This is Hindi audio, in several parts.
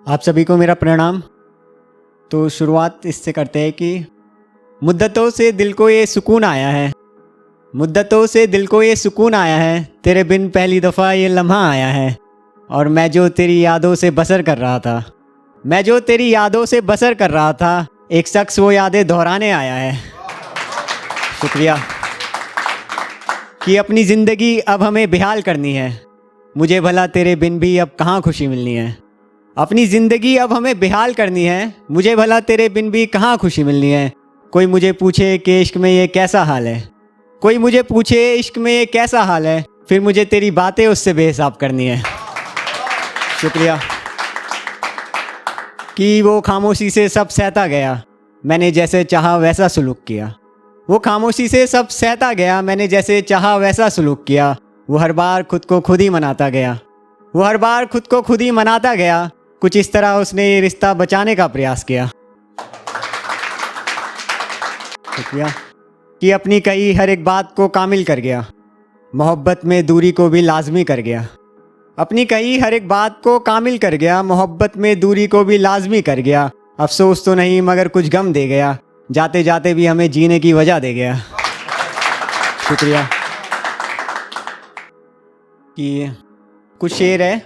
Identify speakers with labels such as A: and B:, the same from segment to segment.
A: आप सभी को मेरा प्रणाम। तो शुरुआत इससे करते हैं कि मुद्दतों से दिल को ये सुकून आया है, मुद्दतों से दिल को ये सुकून आया है, तेरे बिन पहली दफ़ा ये लम्हा आया है। और मैं जो तेरी यादों से बसर कर रहा था, मैं जो तेरी यादों से बसर कर रहा था, एक शख्स वो यादें दोहराने आया है। शुक्रिया। कि अपनी ज़िंदगी अब हमें बेहाल करनी है, मुझे भला तेरे बिन भी अब कहाँ खुशी मिलनी है। अपनी ज़िंदगी अब हमें बेहाल करनी है, मुझे भला तेरे बिन भी कहाँ खुशी मिलनी है। कोई मुझे पूछे कि इश्क में ये कैसा हाल है, कोई मुझे पूछे इश्क में ये कैसा हाल है, फिर मुझे तेरी बातें उससे बेहिसाब करनी है। शुक्रिया। कि वो खामोशी से सब सहता गया, मैंने जैसे चाहा वैसा सलूक किया। वो खामोशी से सब सहता गया, मैंने जैसे चाहा वैसा सलूक किया। वो हर बार खुद को खुद ही मनाता गया, वो हर बार खुद को खुद ही मनाता गया। कुछ इस तरह उसने ये रिश्ता बचाने का प्रयास किया। शुक्रिया। कि अपनी कही हर एक बात को कामिल कर गया, मोहब्बत में दूरी को भी लाजमी कर गया। अपनी कही हर एक बात को कामिल कर गया, मोहब्बत में दूरी को भी लाजमी कर गया। अफसोस तो नहीं मगर कुछ गम दे गया, जाते जाते भी हमें जीने की वजह दे गया। शुक्रिया। कि कुछ शेर है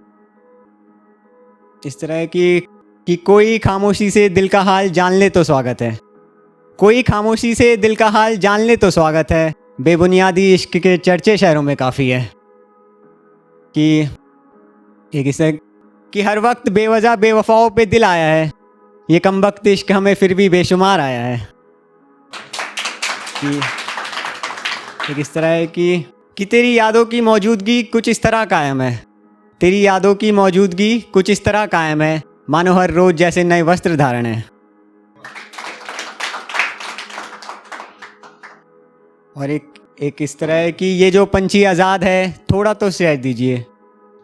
A: इस तरह कि कोई खामोशी से दिल का हाल जान ले तो स्वागत है, कोई खामोशी से दिल का हाल जान ले तो स्वागत है। बेबुनियादी इश्क के चर्चे शहरों में काफ़ी है। कि एक इसे कि हर वक्त बेवजह बेवफाओं पे दिल आया है, ये कमबख्त इश्क हमें फिर भी बेशुमार आया है। कि एक इस तरह है कि तेरी यादों की मौजूदगी कुछ इस तरह कायम है, तेरी यादों की मौजूदगी कुछ इस तरह कायम है, मानो हर रोज़ जैसे नए वस्त्र धारण है। और एक इस तरह है कि ये जो पंछी आज़ाद है थोड़ा तो श्रेय दीजिए,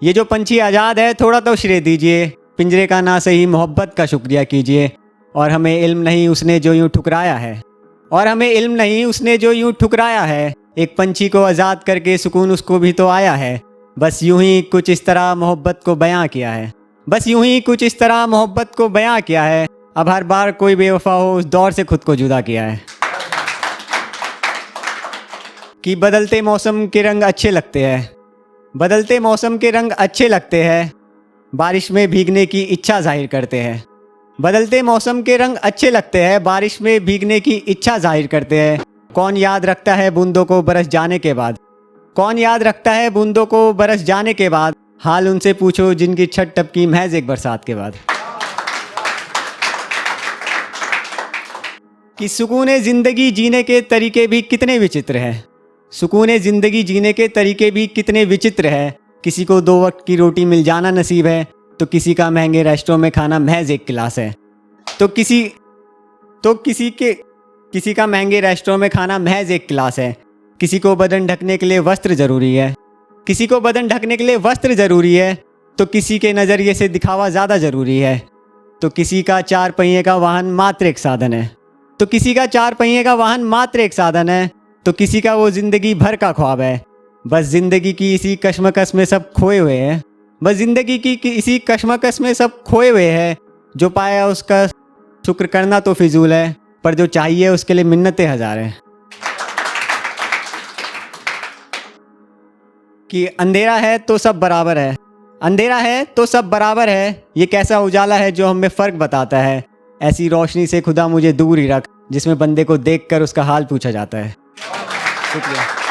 A: ये जो पंछी आज़ाद है थोड़ा तो श्रेय दीजिए। पिंजरे का ना सही मोहब्बत का शुक्रिया कीजिए। और हमें इल्म नहीं उसने जो यूँ ठुकराया है, और हमें इल्म नहीं उसने जो यूँ ठुकराया है। एक पंछी को आज़ाद करके सुकून उसको भी तो आया है, बस यूं ही कुछ इस तरह मोहब्बत को बयां किया है, बस यूं ही कुछ इस तरह मोहब्बत को बयां किया है। अब हर बार कोई बेवफा हो उस दौर से खुद को जुदा किया है। कि बदलते मौसम के रंग अच्छे लगते हैं, बदलते मौसम के रंग अच्छे लगते हैं, बारिश में भीगने की इच्छा जाहिर करते हैं। बदलते मौसम के रंग अच्छे लगते हैं, बारिश में भीगने की इच्छा जाहिर करते हैं। कौन याद रखता है बूंदों को बरस जाने के बाद, कौन याद रखता है बूंदों को बरस जाने के बाद, हाल उनसे पूछो जिनकी छत टपकी महज एक बरसात के बाद। कि सुकून ज़िंदगी जीने के तरीके भी कितने विचित्र हैं, सुकून ज़िंदगी जीने के तरीके भी कितने विचित्र है। किसी को 2 वक्त की रोटी मिल जाना नसीब है, तो किसी का महंगे रेस्टोरेंट में खाना महज एक गिलास है। तो किसी का महंगे रेस्टोरेंट में खाना महज एक गिलास है। किसी को बदन ढकने के लिए वस्त्र ज़रूरी है, किसी को बदन ढकने के लिए वस्त्र ज़रूरी है, तो किसी के नज़रिए से दिखावा ज़्यादा ज़रूरी है। तो किसी का 4 पहिए का वाहन मात्र एक साधन है, तो किसी का 4 पहिए का वाहन मात्र एक साधन है, तो किसी का वो ज़िंदगी भर का ख्वाब है। बस ज़िंदगी की इसी कश्मकश में सब खोए हुए हैं, बस ज़िंदगी की इसी कश्मकश में सब खोए हुए हैं। जो पाया उसका शुक्र करना तो फिजूल है, पर जो चाहिए उसके लिए मिन्नतें हज़ार हैं। कि अंधेरा है तो सब बराबर है, अंधेरा है तो सब बराबर है, ये कैसा उजाला है जो हमें फ़र्क बताता है। ऐसी रोशनी से खुदा मुझे दूर ही रख, जिसमें बंदे को देखकर उसका हाल पूछा जाता है। शुक्रिया।